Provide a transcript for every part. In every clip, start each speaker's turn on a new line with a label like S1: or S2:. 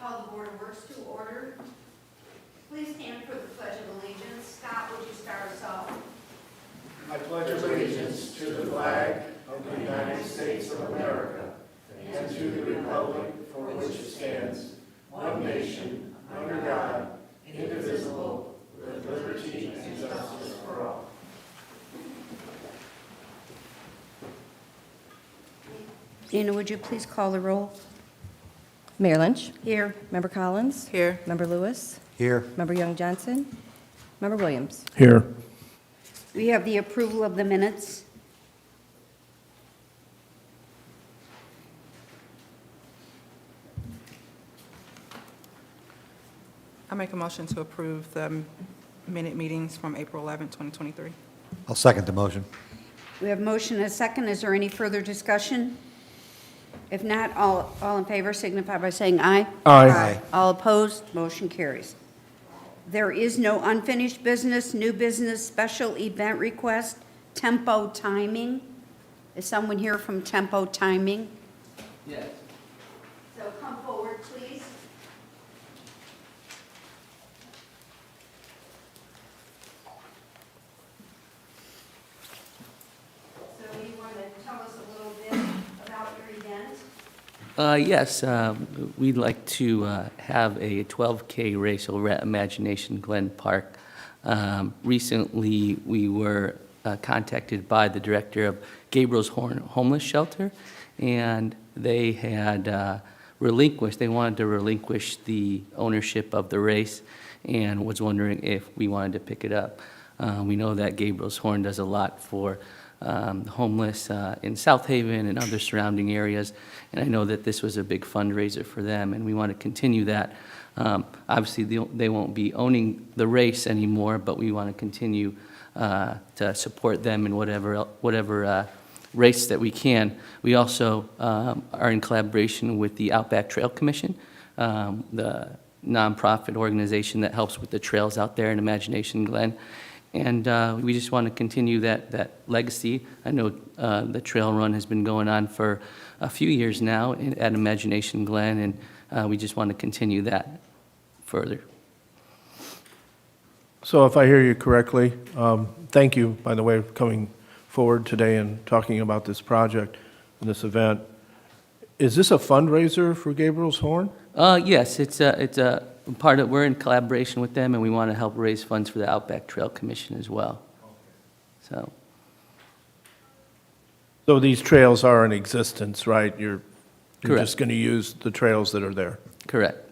S1: Call the Board of Works to order. Please stand for the Pledge of Allegiance. Scott, would you start us off?
S2: I pledge allegiance to the flag of the United States of America and to the republic for which it stands, one nation, under God, indivisible, with liberty and justice for all.
S1: Nina, would you please call the roll?
S3: Mayor Lynch.
S1: Here.
S3: Member Collins.
S4: Here.
S3: Member Lewis.
S5: Here.
S3: Member Young Johnson. Member Williams.
S2: Here.
S1: We have the approval of the minutes.
S4: I make a motion to approve the minute meetings from April 11, 2023.
S5: I'll second the motion.
S1: We have motion and a second. Is there any further discussion? If not, all in favor signify by saying aye.
S2: Aye.
S1: All opposed, motion carries. There is no unfinished business, new business, special event request, Tempo Timing. Is someone here from Tempo Timing?
S5: Yes.
S1: So come forward, please. So you want to tell us a little bit about your event?
S5: Yes, we'd like to have a 12K race over at Imagination Glen Park. Recently, we were contacted by the director of Gabriel's Horn Homeless Shelter, and they had they wanted to relinquish the ownership of the race and was wondering if we wanted to pick it up. We know that Gabriel's Horn does a lot for homeless in South Haven and other surrounding areas, and I know that this was a big fundraiser for them, and we want to continue that. Obviously, they won't be owning the race anymore, but we want to continue to support them in whatever race that we can. We also are in collaboration with the Outback Trail Commission, the nonprofit organization that helps with the trails out there in Imagination Glen. And we just want to continue that legacy. I know the trail run has been going on for a few years now at Imagination Glen, and we just want to continue that further.
S2: So if I hear you correctly, thank you, by the way, for coming forward today and talking about this project and this event. Is this a fundraiser for Gabriel's Horn?
S5: Yes, it's a part of, we're in collaboration with them, and we want to help raise funds for the Outback Trail Commission as well.
S2: So these trails are in existence, right? You're
S5: Correct.
S2: just going to use the trails that are there?
S5: Correct.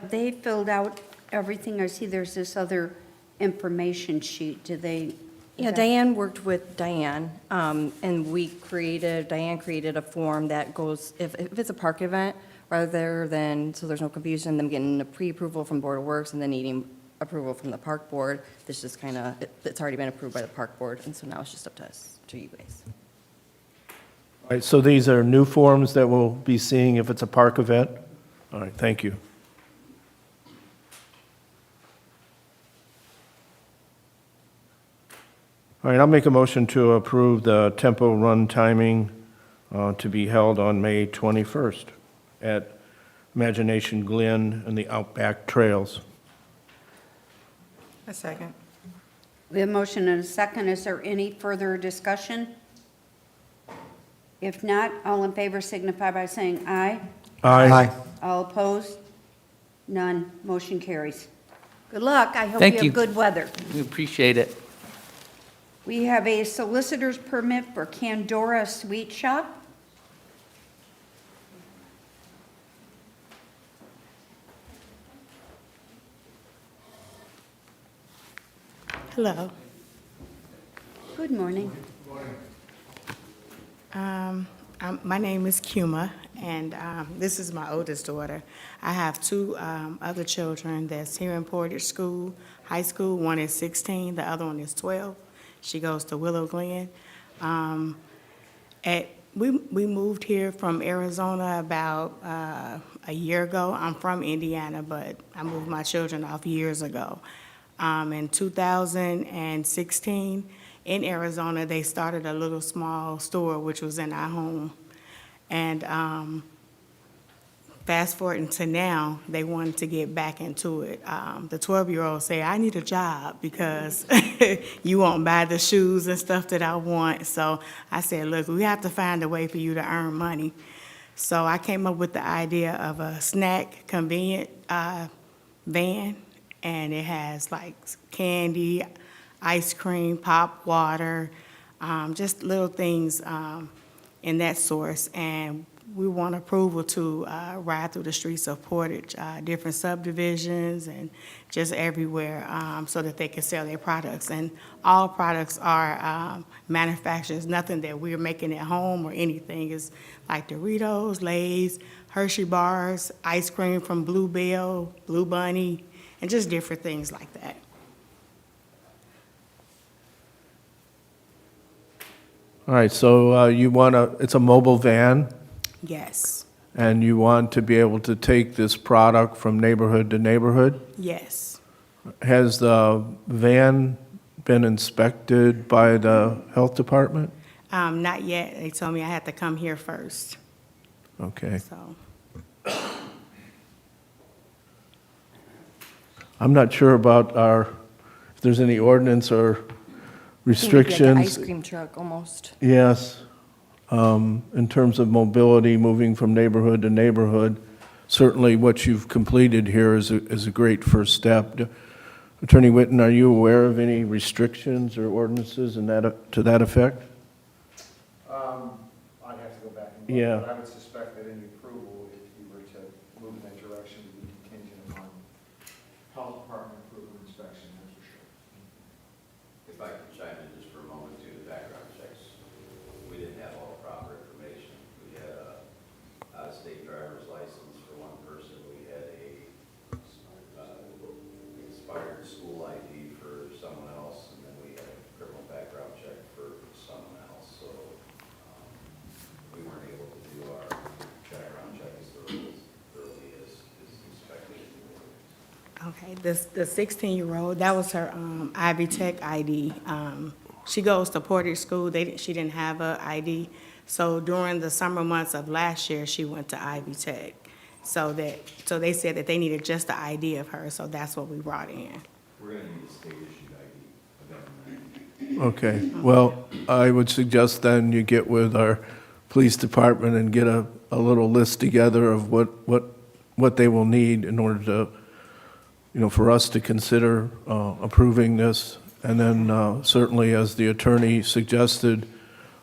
S1: Have they filled out everything? I see there's this other information sheet. Do they?
S3: Yeah, Diane worked with Diane, and Diane created a form that goes, if it's a park event, rather than, so there's no confusion, them getting a pre-approval from Board of Works and then needing approval from the park board, this just kind of, it's already been approved by the park board, and so now it's just up to us, to you guys.
S2: All right, so these are new forms that we'll be seeing if it's a park event? All right, thank you. All right, I'll make a motion to approve the tempo run timing to be held on May 21st at Imagination Glen and the Outback Trails.
S4: A second.
S1: We have a motion and a second. Is there any further discussion? If not, all in favor signify by saying aye.
S2: Aye.
S1: All opposed? None. Motion carries. Good luck. I hope
S5: Thank
S1: you
S5: you.
S1: have good weather.
S5: We appreciate it.
S1: We have a solicitor's permit for Candora Sweet Shop.
S6: Hello.
S1: Good morning.
S6: My name is Kuma, and this is my oldest daughter. I have two other children that's here in Portage School, high school. One is 16, the other one is 12. She goes to Willow Glen. We moved here from Arizona about a year ago. I'm from Indiana, but I moved my children off years ago. In 2016, in Arizona, they started a little small store, which was in our home. And fast forward to now, they wanted to get back into it. The 12-year-old say, I need a job because you won't buy the shoes and stuff that I want. So I said, look, we have to find a way for you to earn money. So I came up with the idea of a snack convenient van, and it has like candy, ice cream, pop, water, just little things in that source. And we want approval to ride through the streets of Portage, different subdivisions and just everywhere, so that they can sell their products. And all products are manufactured. Nothing that we're making at home or anything. It's like Doritos, Lay's, Hershey bars, ice cream from Bluebell, Blue Bunny, and just different things like that.
S2: All right, so you want it's a mobile van,
S6: Yes,
S2: and you want to be able to take this product from neighborhood to neighborhood?
S6: yes.
S2: Has the van been inspected by the health department?
S6: Not yet. They told me I had to come here first,
S2: Okay.
S6: so.
S2: I'm not sure about if there's any ordinance or restrictions.
S3: Like the ice cream truck, almost.
S2: Yes, in terms of mobility, moving from neighborhood to neighborhood, certainly what you've completed here is a great first step. Attorney Whitten, are you aware of any restrictions or ordinances to that effect?
S7: I'd have to go back and look.
S2: Yeah.
S7: But I would suspect that any approval, if you were to move in that direction, would be contingent upon health department approval and inspection, that's for sure.
S8: If I could chime in just for a moment too, the background checks, we didn't have all the proper information. We had a out-of-state driver's license for one person, we had a expired school ID for someone else, and then we had a criminal background check for someone else, so we weren't able to do our background check as thoroughly as expected.
S6: Okay, the 16-year-old, that was her Ivy Tech ID. She goes to Portage School. She didn't have a ID. So during the summer months of last year, she went to Ivy Tech. So they said that they needed just the ID of her, so that's what we brought in.
S8: We're gonna need a state-issued ID of that.
S2: Okay, well, I would suggest then you get with our police department and get a little list together of what they will need in order to, for us to consider approving this. And then certainly, as the attorney suggested,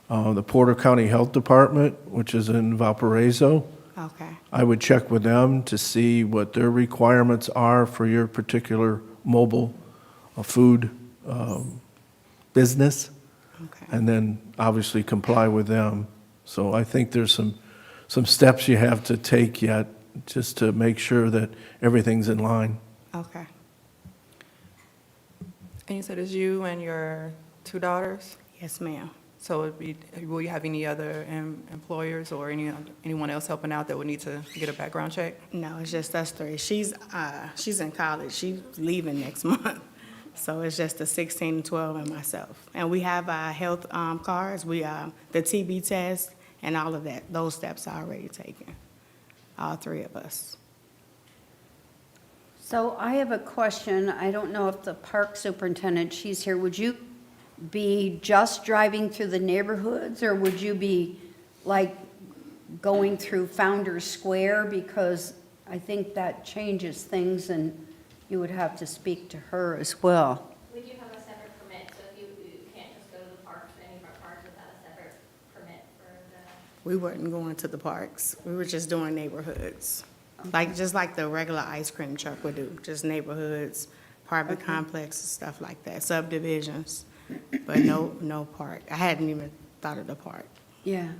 S2: the Porter County Health Department, which is in Valparaiso,
S6: Okay,
S2: I would check with them to see what their requirements are for your particular mobile food business,
S6: okay,
S2: and then obviously comply with them. So I think there's some steps you have to take yet, just to make sure that everything's in line.
S6: okay.
S4: And you said it's you and your 2 daughters?
S6: Yes, ma'am.
S4: So will you have any other employers or anyone else helping out that would need to get a background check?
S6: No, it's just us 3. She's in college. She's leaving next month. So it's just the 16, 12, and myself. And we have our health cards, the TB test, and all of that. Those steps are already taken, all 3 of us.
S1: So I have a question. I don't know if the park superintendent, she's here. Would you be just driving through the neighborhoods, or would you be like going through Founders Square? Because I think that changes things, and you would have to speak to her as well.
S9: We do have a separate permit, so if you can't just go to the parks, any of our parks without a separate permit for the.
S6: We weren't going to the parks. We were just doing neighborhoods. Just like the regular ice cream truck would do, just neighborhoods, apartment complexes, stuff like that, subdivisions, but no park. I hadn't even thought of the park.
S1: Yeah.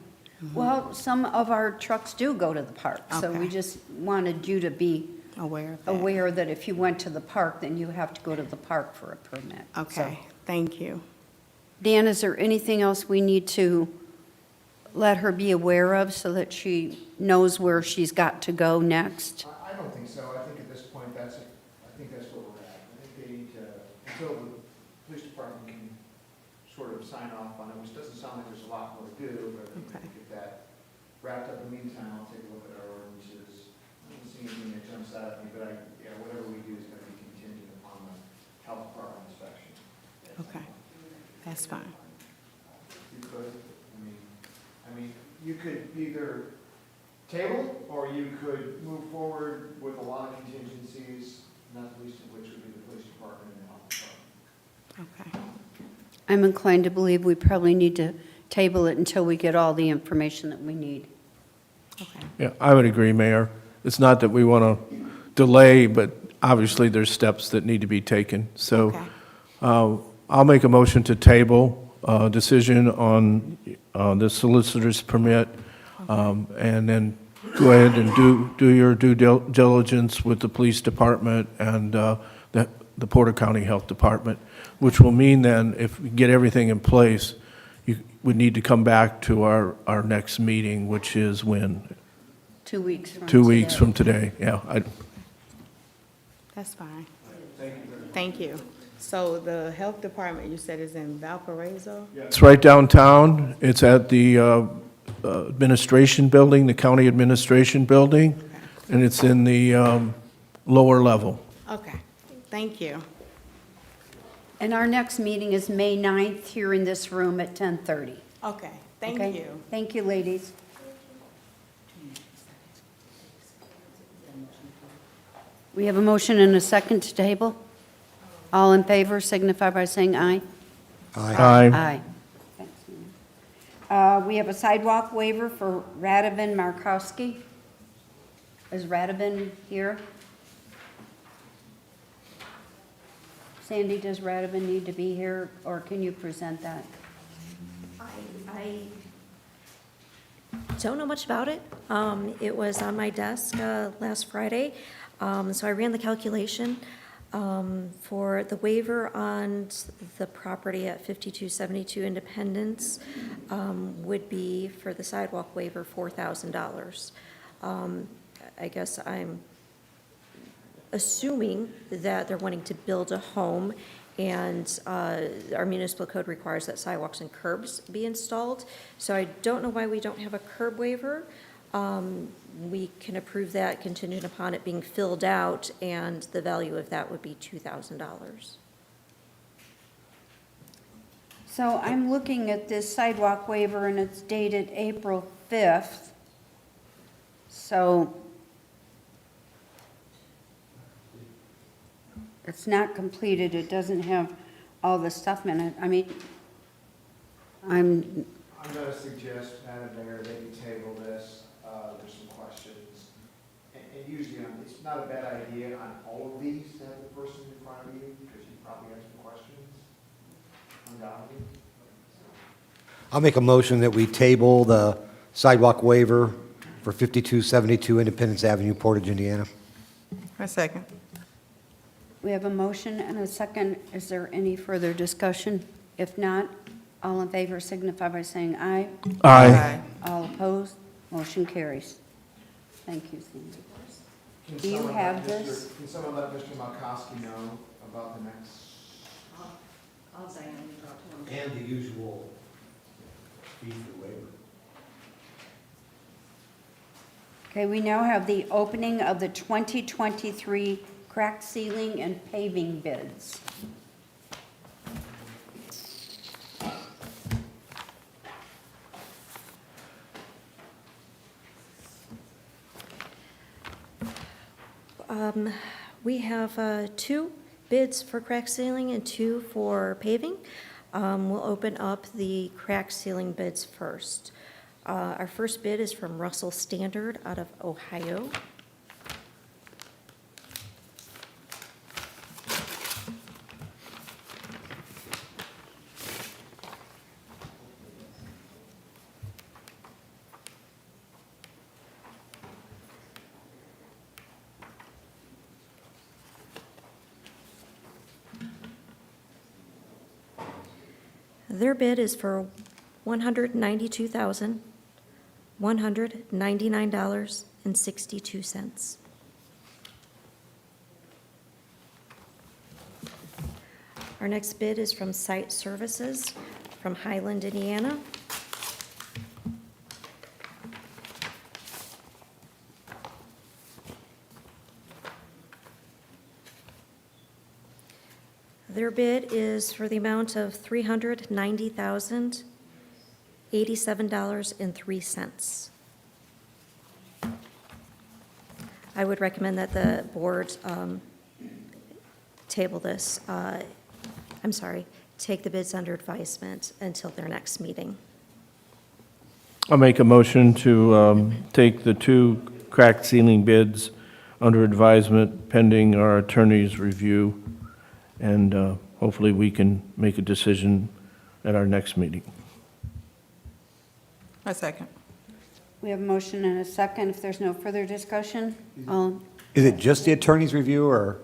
S1: Well, some of our trucks do go to the park, so we
S6: Okay.
S1: just wanted you to be
S6: Aware of that.
S1: aware that if you went to the park, then you have to go to the park for a permit.
S6: Okay, thank you.
S1: Dan, is there anything else we need to let her be aware of so that she knows where she's got to go next?
S7: I don't think so. I think at this point, I think that's where we're at. I think they need to, until the police department can sort of sign off on it, which doesn't sound like there's a lot more to do, but I think
S6: Okay.
S7: to get that wrapped up. In the meantime, I'll take a look at our ordinances. I don't see anything that jumps out at me, but whatever we do is going to be contingent upon the health department inspection.
S6: Okay, that's fine.
S7: You could, I mean, you could either table, or you could move forward with a lot of contingencies, not the least of which would be the police department and the health department.
S6: Okay,
S1: I'm inclined to believe we probably need to table it until we get all the information that we need.
S6: okay,
S2: Yeah, I would agree, Mayor. It's not that we want to delay, but obviously there's steps that need to be taken. So
S6: okay,
S2: I'll make a motion to table decision on the solicitor's permit, and then go ahead and do your due diligence with the police department and the Porter County Health Department, which will mean then, if we get everything in place, you would need to come back to our next meeting, which is when?
S1: 2 weeks from
S2: 2 weeks
S1: today.
S2: from today, yeah.
S6: That's fine. Thank you. So the health department, you said is in Valparaiso?
S2: It's right downtown. It's at the administration building, the county administration building, and it's in the lower level.
S6: Okay, thank you.
S1: And our next meeting is May 9th here in this room at 10:30.
S6: Okay, thank
S1: Okay?
S6: you.
S1: Thank you, ladies. We have a motion and a second to table. All in favor signify by saying aye.
S2: Aye.
S1: Aye. We have a sidewalk waiver for Radovan Markowski. Is Radovan here? Sandy, does Radovan need to be here, or can you present that?
S10: I don't know much about it. It was on my desk last Friday, so I ran the calculation for the waiver on the property at 5272 Independence would be, for the sidewalk waiver, $4,000. I guess I'm assuming that they're wanting to build a home, and our municipal code requires that sidewalks and curbs be installed. So I don't know why we don't have a curb waiver. We can approve that contingent upon it being filled out, and the value of that would be $2,000.
S1: So I'm looking at this sidewalk waiver, and it's dated April 5th. So it's not completed, it doesn't have all the stuff in it. I mean,
S7: I'm going to suggest, Madam Mayor, that you table this. There's some questions. And usually, it's not a bad idea on all of these to have the person in front of you, because you probably have some questions, undoubtedly.
S11: I'll make a motion that we table the sidewalk waiver for 5272 Independence Avenue, Portage, Indiana.
S4: A second.
S1: we have a motion and a second. Is there any further discussion? If not, all in favor signify by saying aye.
S2: Aye.
S1: All opposed, motion carries. Thank you, Cindy.
S7: Can
S1: Do you
S7: someone
S1: have
S7: let
S1: this?
S7: Can someone let Mr. Malkowski know about the next?
S3: I'll say it.
S11: And the usual fee for waiver.
S1: Okay, we now have the opening of the 2023 crack ceiling and paving bids.
S10: We have 2 bids for crack ceiling and 2 for paving. We'll open up the crack ceiling bids first. Our first bid is from Russell Standard out of Ohio. Their bid is for $192,199.62. Our next bid is from Site Services from Highland, Indiana. Their bid is for the amount of $390,087.03. I would recommend that the board table this, take the bids under advisement until their next meeting.
S2: I'll make a motion to take the 2 cracked ceiling bids under advisement pending our attorney's review, and hopefully we can make a decision at our next meeting.
S4: A second.
S1: We have a motion and a second. If there's no further discussion,
S11: Is it just the attorney's review, or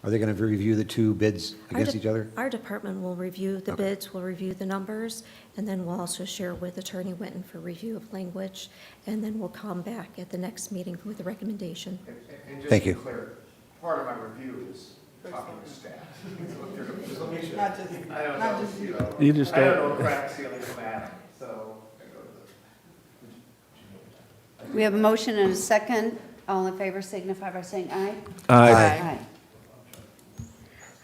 S11: Are they going to review the two bids against each other?
S10: Our department will review the
S11: Okay.
S10: bids, will review the numbers, and then we'll also share with Attorney Winton for review of language, and then we'll come back at the next meeting with a recommendation.
S7: And just
S11: Thank
S7: to
S11: you.
S7: be clear, part of my review is talking to staff. Just let me check.
S6: Not just-
S7: I don't
S6: not
S7: know,
S6: just you.
S5: You just
S7: I don't
S5: don't-
S7: know crack ceiling from Adam, so.
S1: We have a motion and a second. All in favor signify by saying aye.
S11: Aye.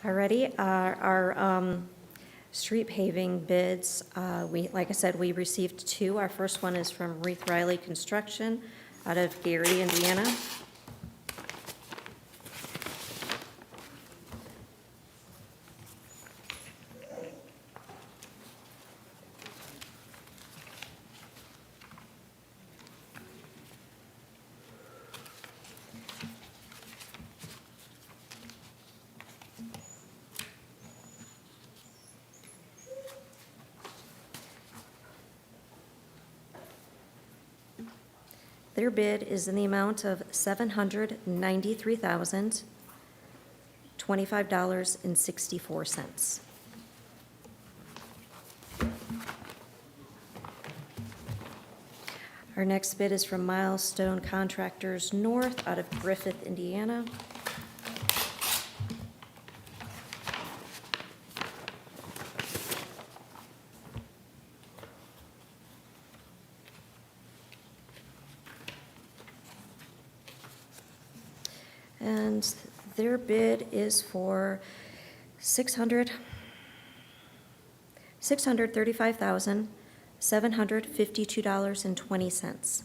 S10: Alrighty, our street paving bids, like I said, we received two. Our first one is from Reith Riley Construction out of Gary, Indiana. Their bid is in the amount of $793,025.64. Our next bid is from Milestone Contractors North out of Griffith, Indiana. And their bid is for $635,752.20.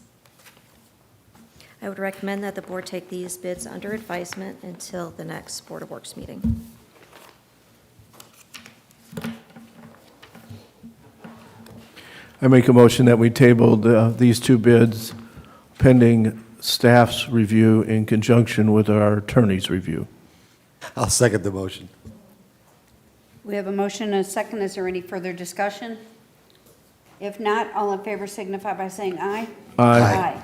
S10: I would recommend that the board take these bids under advisement until the next Board of Works meeting.
S12: I make a motion that we table these two bids pending staff's review in conjunction with our attorney's review.
S11: I'll second the motion.
S1: We have a motion and a second. Is there any further discussion? If not, all in favor signify by saying aye.
S12: Aye.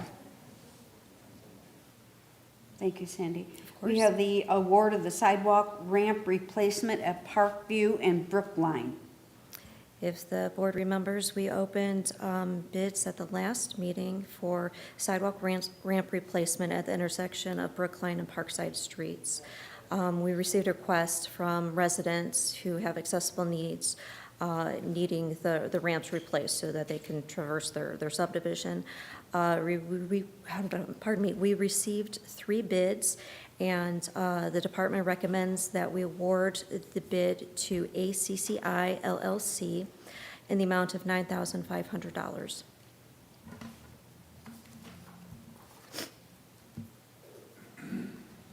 S1: Thank you, Sandy.
S10: course.
S1: We have the award of the sidewalk ramp replacement at Parkview and Brookline.
S10: If the board remembers, we opened bids at the last meeting for sidewalk ramp replacement at the intersection of Brookline and Parkside Streets. We received a request from residents who have accessible needs, needing the ramps replaced so that they can traverse their subdivision. We received 3 bids, and the department recommends that we award the bid to ACCI LLC in the amount of $9,500.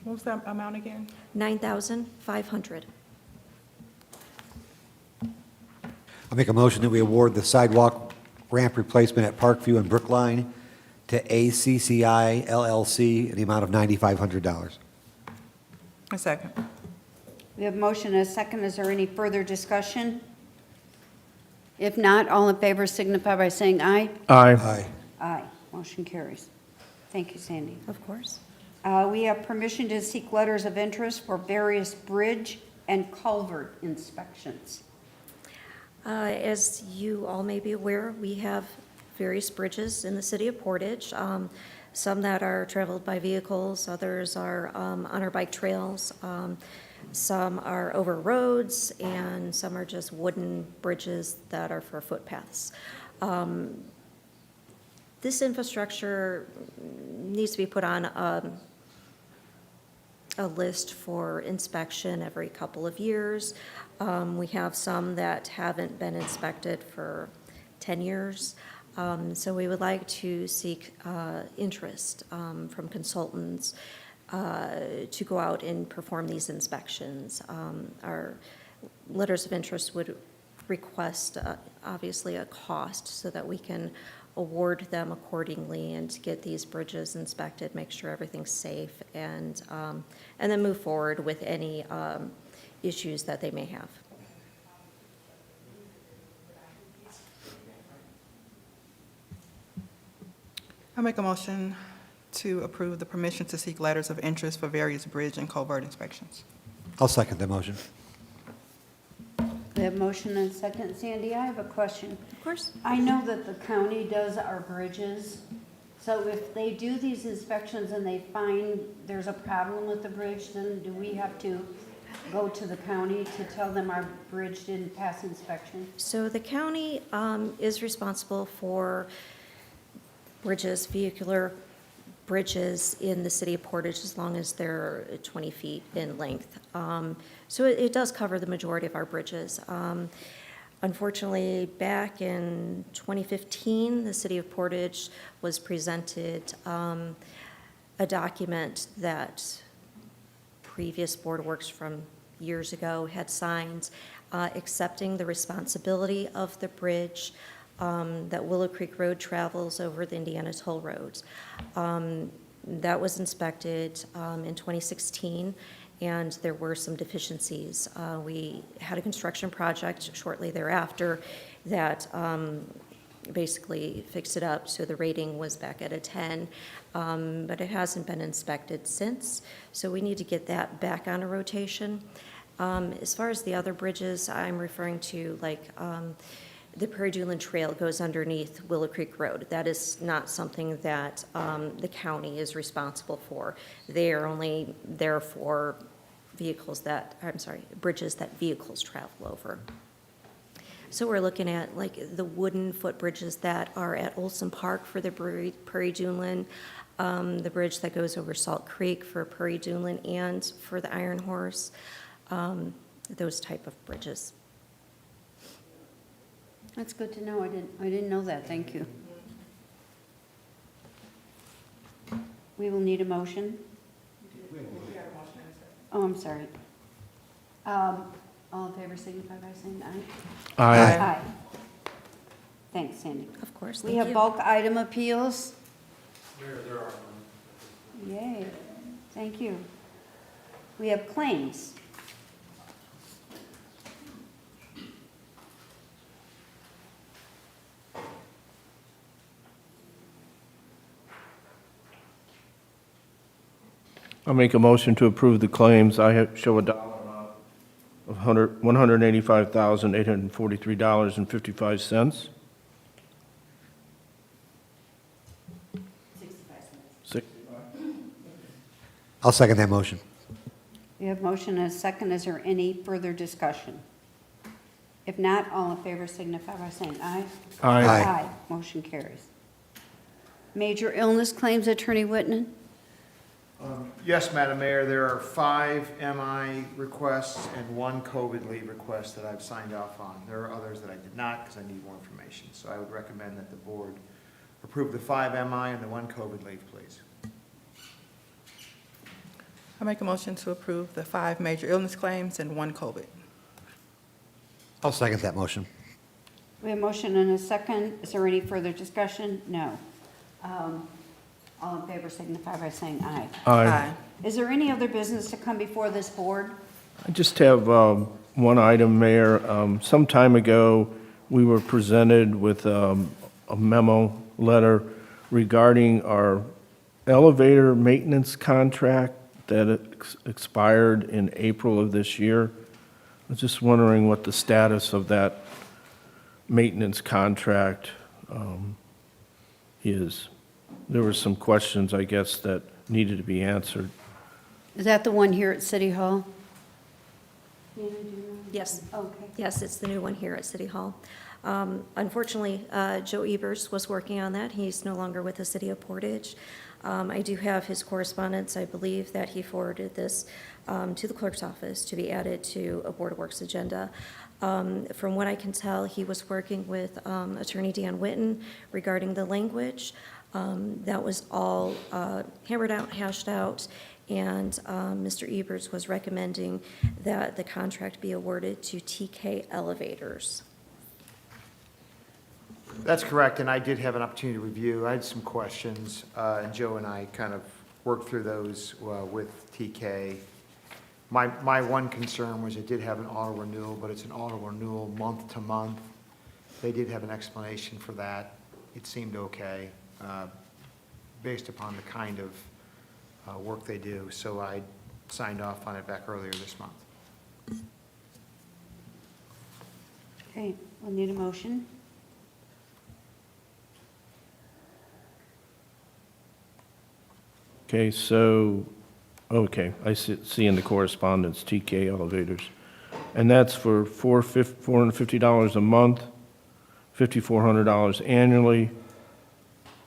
S4: What was that amount again?
S10: $9,500.
S11: I'll make a motion that we award the sidewalk ramp replacement at Parkview and Brookline to ACCI LLC in the amount of $9,500.
S4: A second.
S1: We have a motion and a second. Is there any further discussion? If not, all in favor signify by saying aye.
S12: Aye.
S11: Aye.
S1: Aye. Motion carries. Thank you, Sandy.
S10: Of course.
S1: We have permission to seek letters of interest for various bridge and culvert inspections.
S10: As you all may be aware, we have various bridges in the city of Portage, some that are traveled by vehicles, others are on our bike trails, some are over roads, and some are just wooden bridges that are for footpaths. This infrastructure needs to be put on a list for inspection every couple of years. We have some that haven't been inspected for 10 years. So we would like to seek interest from consultants to go out and perform these inspections. Our letters of interest would request, obviously, a cost so that we can award them accordingly and to get these bridges inspected, make sure everything's safe, and then move forward with any issues that they may have.
S4: I make a motion to approve the permission to seek letters of interest for various bridge and culvert inspections.
S11: I'll second the motion.
S1: We have motion and second. Sandy, I have a question.
S10: Of course.
S1: I know that the county does our bridges, so if they do these inspections and they find there's a problem with the bridge, then do we have to go to the county to tell them our bridge didn't pass inspection?
S10: So the county is responsible for bridges, vehicular bridges in the city of Portage as long as they're 20 feet in length. So it does cover the majority of our bridges. Unfortunately, back in 2015, the city of Portage was presented a document that previous Board of Works from years ago had signed, accepting the responsibility of the bridge that Willow Creek Road travels over the Indiana Toll Roads. That was inspected in 2016, and there were some deficiencies. We had a construction project shortly thereafter that basically fixed it up, so the rating was back at a 10, but it hasn't been inspected since, so we need to get that back on a rotation. As far as the other bridges, I'm referring to like the Prairie Duneland Trail goes underneath Willow Creek Road. That is not something that the county is responsible for. They are only there for vehicles that, bridges that vehicles travel over. So we're looking at like the wooden footbridges that are at Olson Park for the Prairie Duneland, the bridge that goes over Salt Creek for Prairie Duneland and for the Iron Horse, those type of bridges.
S1: That's good to know. I didn't know that. Thank you. We will need a motion. Oh, I'm sorry. All in favor signify by saying aye.
S12: Aye.
S1: Aye. Thanks, Sandy.
S10: Of course,
S1: We
S10: thank
S1: have
S10: you.
S1: bulk item appeals.
S2: There are none.
S1: Yay, thank you. We have claims.
S12: I'll make a motion to approve the claims. Show a dollar amount of $185,843.55. 65 cents.
S11: I'll second that motion.
S1: We have motion and a second. Is there any further discussion? If not, all in favor signify by saying aye.
S11: Aye.
S1: Motion carries. Major illness claims, Attorney Whitman?
S7: Yes, Madam Mayor, there are 5 MI requests and 1 COVID leave request that I've signed off on. There are others that I did not because I need more information. So I would recommend that the board approve the 5 MI and the 1 COVID leave, please.
S4: I make a motion to approve the 5 major illness claims and 1 COVID.
S11: I'll second that motion.
S1: We have motion and a second. Is there any further discussion? No. All in favor signify by saying aye.
S12: Aye.
S1: Is there any other business to come before this board?
S12: I just have one item, Mayor. Some time ago, we were presented with a memo letter regarding our elevator maintenance contract that expired in April of this year. I was just wondering what the status of that maintenance contract is. There were some questions, I guess, that needed to be answered.
S1: Is that the one here at City Hall?
S10: Yes.
S1: Okay.
S10: Yes, it's the new one here at City Hall. Unfortunately, Joe Ebers was working on that. He's no longer with the city of Portage. I do have his correspondence. I believe that he forwarded this to the clerk's office to be added to a Board of Works agenda. From what I can tell, he was working with Attorney Dan Whitten regarding the language. That was all hammered out, hashed out, and Mr. Ebers was recommending that the contract be awarded to TK Elevators.
S7: That's correct, and I did have an opportunity to review. I had some questions, and Joe and I kind of worked through those with TK. My one concern was it did have an auto renewal, but it's an auto renewal month to month. They did have an explanation for that. It seemed okay, based upon the kind of work they do. So I signed off on it back earlier this month.
S1: Okay, we'll need a motion.
S12: Okay, so, okay, I see in the correspondence, TK Elevators. And that's for $450 a month, $5,400 annually,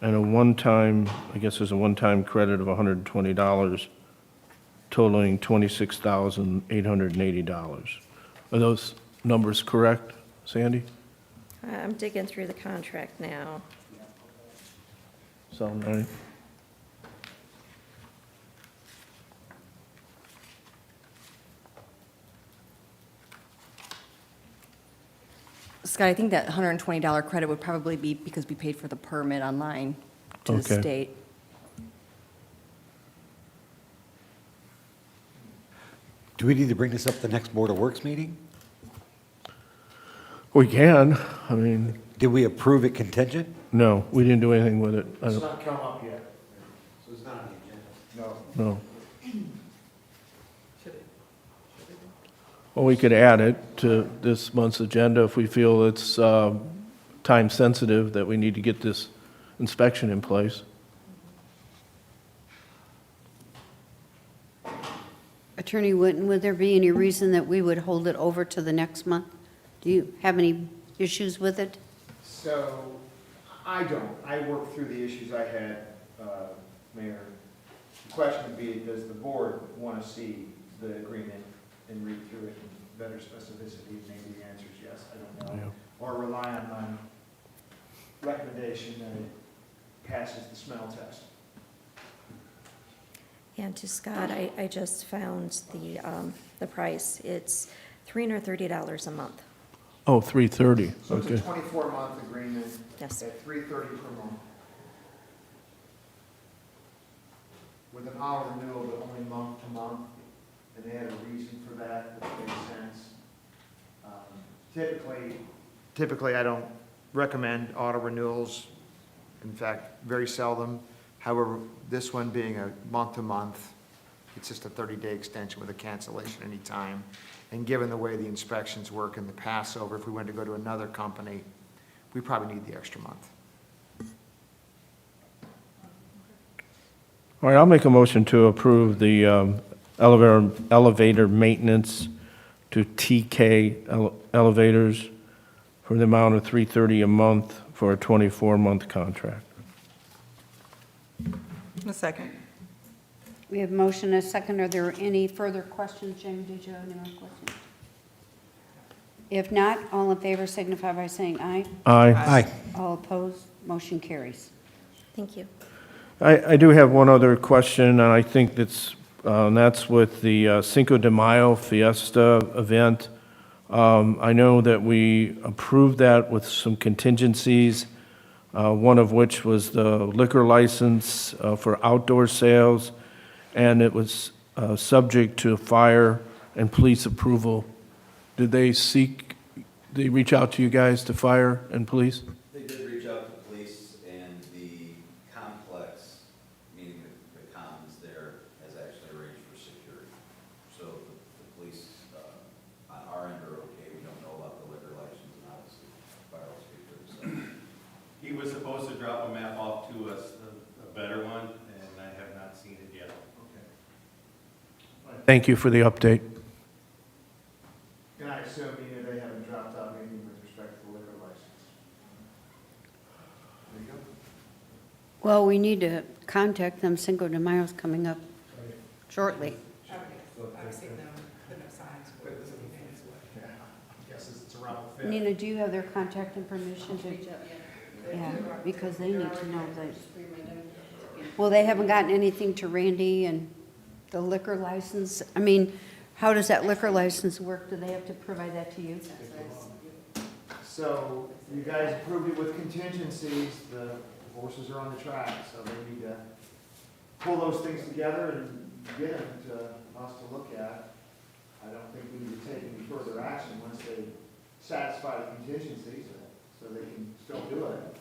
S12: and a one-time, I guess there's a one-time credit of $120, totaling $26,880. Are those numbers correct, Sandy?
S10: I'm digging through the contract now.
S12: Sound right?
S3: Scott, I think that $120 credit would probably be because we paid for the permit online to the
S12: Okay.
S3: state.
S11: Do we need to bring this up at the next Board of Works meeting?
S12: We can, I mean,
S11: Did we approve it contingent?
S12: no, we didn't do anything with it. I
S7: It's
S12: don't,
S7: not come up yet.
S2: So it's not on the agenda.
S7: No.
S12: no. Well, we could add it to this month's agenda if we feel it's time sensitive, that we need to get this inspection in place.
S1: Attorney Witten, would there be any reason that we would hold it over to the next month? Do you have any issues with it?
S7: So, I don't. I worked through the issues I had, Mayor. The question would be, does the board want to see the agreement and read through it in better specificity? Maybe the answer is yes, I don't know.
S12: Yeah.
S7: Or rely on my recommendation that it passes the smell test.
S10: And to Scott, I just found the price. It's $330 a month.
S12: Oh, 330,
S7: So it's a
S12: okay.
S7: 24-month agreement
S10: Yes.
S7: at $330 per month. With an hour renewal, but only month to month, and they had a reason for that, which makes sense. Typically, I don't recommend auto renewals, in fact, very seldom. However, this one being a month to month, it's just a 30-day extension with a cancellation anytime. And given the way the inspections work in the Passover, if we went to go to another company, we probably need the extra month.
S12: All right, I'll make a motion to approve the elevator maintenance to TK Elevators for the amount of $330 a month for a 24-month contract.
S4: A second.
S1: We have motion and a second. Are there any further questions? Jamie, did you have any more questions? If not, all in favor signify by saying aye.
S12: Aye.
S11: Aye.
S1: All opposed, motion carries.
S10: Thank you.
S12: I do have one other question, and I think that's with the Cinco de Mayo Fiesta event. I know that we approved that with some contingencies, one of which was the liquor license for outdoor sales, and it was subject to fire and police approval. Did they reach out to you guys to fire and police?
S8: They did reach out to police, and the complex, meaning the commons there, has actually arranged for security. So the police, on our end are okay. We don't know about the liquor license, and obviously fire will speak for themselves.
S13: He was supposed to drop a map off to us, a better one, and I have not seen it yet.
S12: Thank you for the update.
S7: And I assume, they haven't dropped out anything with respect to the liquor license. There you go.
S1: Well, we need to contact them. Cinco de Mayo's coming up shortly.
S4: I've seen them putting up signs for the events.
S7: Yeah, I guess it's around the 5th.
S1: Nina, do you have their contact information? Yeah, because they need to know that. Well, they haven't gotten anything to Randy and the liquor license. I mean, how does that liquor license work? Do they have to provide that to you?
S7: So you guys approved it with contingencies, the horses are on the track, so they need to pull those things together and get them to us to look at. I don't think we need to take any further action once they satisfy the contingencies, so they can still do it.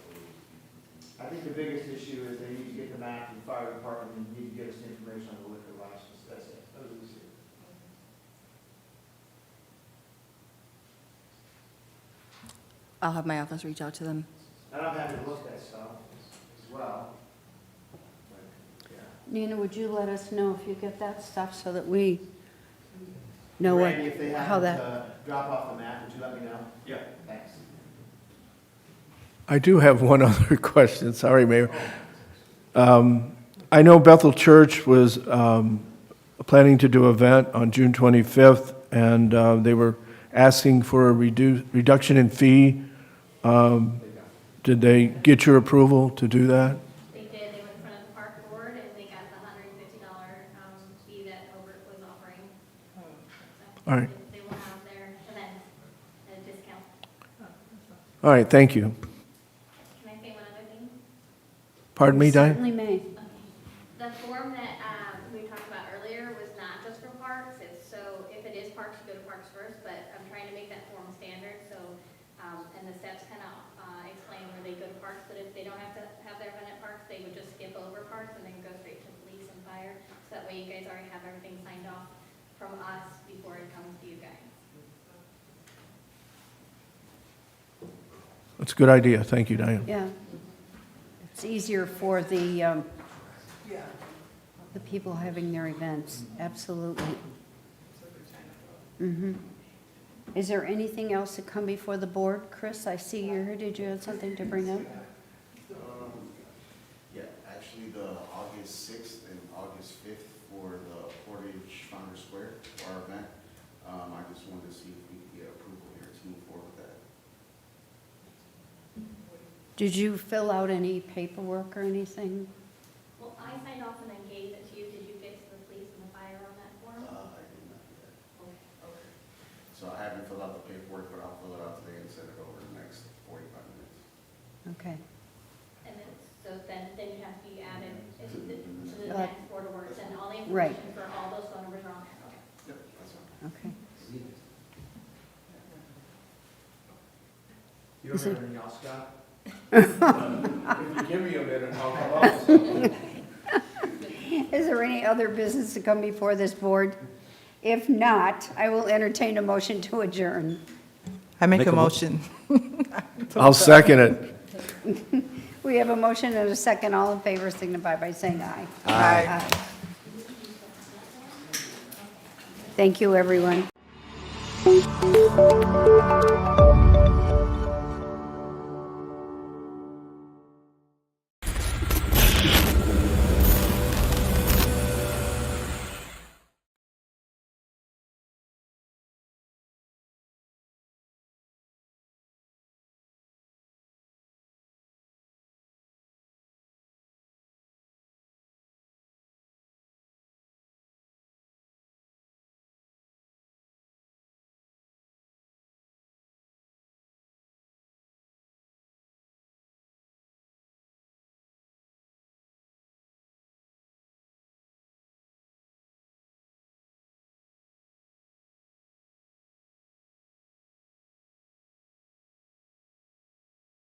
S7: I think the biggest issue is they need to get the map from the fire department and need to get us information on the liquor license, that's it, those are the two.
S3: I'll have my office reach out to them.
S7: And I'm happy to look at stuff as well. But, yeah.
S1: Nina, would you let us know if you get that stuff so that we know what,
S7: Randy, if they
S1: how
S7: happen
S1: that?
S7: to drop off the map, would you let me know?
S13: Yeah.
S7: Thanks.
S12: I do have one other question, sorry, Mayor. I know Bethel Church was planning to do an event on June 25th, and they were asking for a reduction in fee. Did they get your approval to do that?
S9: They did, they went in front of the park board and they got the $150 fee that Over was offering. So
S12: All right.
S9: They will have their event at a discount.
S12: All right, thank you.
S9: Can I say one other thing?
S12: Pardon me, Diane?
S1: Certainly may.
S9: Okay. The form that we talked about earlier was not just for parks, it's so, if it is parks, you go to parks first, but I'm trying to make that form standard, so, and the steps kind of explain where they go to parks, but if they don't have to have their event at parks, they would just skip over parks and then go straight to police and fire, so that way you guys already have everything signed off from us before it comes to you guys.
S12: That's a good idea, thank you, Diane.
S1: Yeah. It's easier for the people having their events, absolutely. Mhm. Is there anything else to come before the board? Chris, I see you're here. Did you have something to bring up?
S2: Yeah, actually, the August 6th and August 5th for the Portage Founder Square, for our event, I just wanted to see if we could get approval here to move forward with that.
S1: Did you fill out any paperwork or anything?
S9: Well, I signed off and then gave it to you, did you fix the police and the fire on that form?
S2: I did not do that.
S9: Okay.
S2: So I haven't filled out the paperwork, but I'll fill it out today and send it over in the next 45 minutes.
S1: Okay.
S9: And then, so then you have to be added to the
S1: Uh,
S9: next Board of Works, and all the
S1: right.
S9: information for all those phone numbers are on there, okay?
S2: Yep, that's fine.
S1: Okay.
S7: You don't
S1: Is
S7: have
S1: it-
S7: anything else, Scott? If you give me a minute, I'll come up with something.
S1: Is there any other business to come before this board? If not, I will entertain a motion to adjourn.
S4: I make
S11: Make
S4: a
S11: a mo-
S4: motion.
S12: I'll second it.
S1: We have a motion and a second. All in favor signify by saying aye.
S4: Aye.
S1: Thank you, everyone.